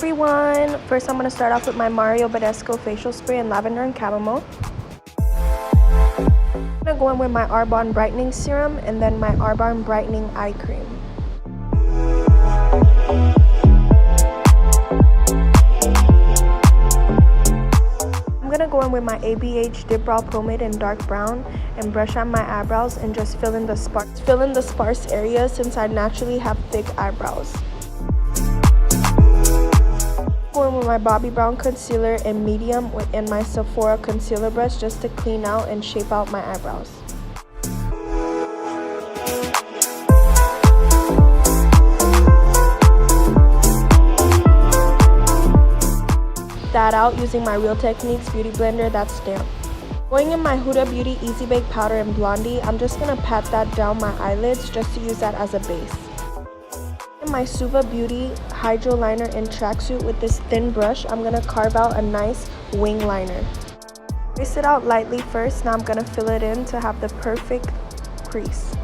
everyone! First I'm going to start off with my Mario Badescu facial spray in lavender and chamomile. I'm going to go in with my Arbonne brightening serum and then my Arbonne brightening eye cream. I'm going to go in with my ABH Dip Brow Pomade in dark brown and brush on my eyebrows and just fill in the sparse areas since I naturally have thick eyebrows. Going with my Bobbi Brown concealer in medium and my Sephora concealer brush just to clean out and shape out my eyebrows. That out using my Real Techniques beauty blender that's damp. Going in my Huda Beauty Easy Bake powder in Blondie, I'm just going to pat that down my eyelids just to use that as a base. My Suva Beauty Hydro Liner in Tracksuit with this thin brush, I'm going to carve out a nice wing liner. Trace it out lightly first, now I'm going to fill it in to have the perfect crease.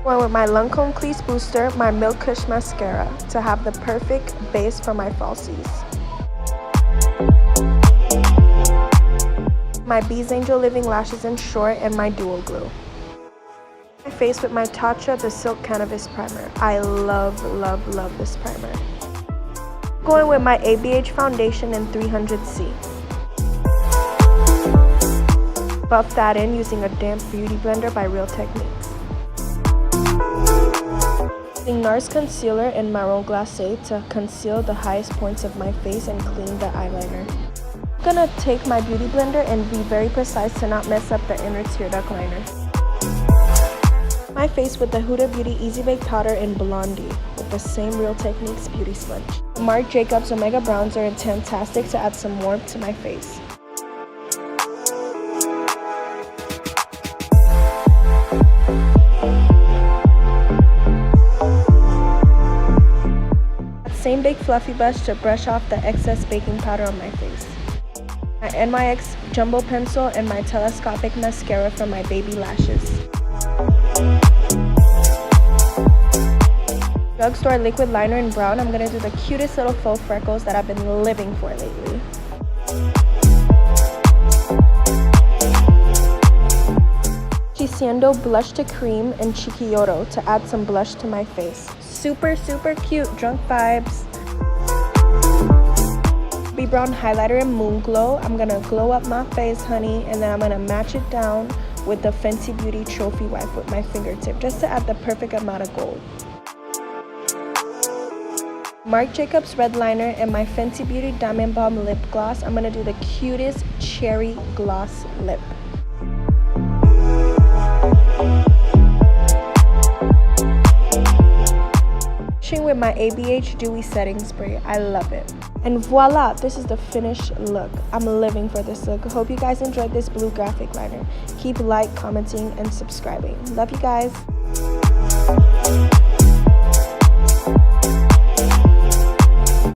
Going with my Lancome Crease Booster, my Milk Kush Mascara to have the perfect base for my falsies. My Bees Angel Living Lashes in Short and my Duo Glue. My face with my Tatcha the Silk Canvas Primer. I love, love, love this primer. Going with my ABH Foundation in 300C. Buff that in using a damp beauty blender by Real Techniques. Using NARS Concealer in Marron Glacé to conceal the highest points of my face and clean the eyeliner. I'm gonna take my beauty blender and be very precise to not mess up the inner tear duct liner. My face with the Huda Beauty Easy Bake powder in Blondie with the same Real Techniques beauty sponge. Marc Jacobs Omega Browns are fantastic to add some warmth to my face. Same big fluffy brush to brush off the excess baking powder on my face. My NYX Jumbo Pencil and my Telescopic Mascara for my baby lashes. Drugstore liquid liner in brown. I'm going to do the cutest little faux freckles that I've been living for lately. Shiseido Blush to Cream in Chiquilloro to add some blush to my face. Super, super cute. Drunk vibes. Bobbi Brown highlighter in Moon Glow. I'm gonna glow up my face, honey, and then I'm gonna match it down with the Fenty Beauty Trophy Wipe with my fingertip just to add the perfect amount of gold. Marc Jacobs red liner and my Fenty Beauty Diamond Bomb lip gloss. I'm gonna do the cutest cherry gloss lip. With my ABH Dewy Setting Spray. I love it. And voila, this is the finished look. I'm living for this look. I hope you guys enjoyed this blue graphic liner. Keep commenting, and subscribing. Love you guys.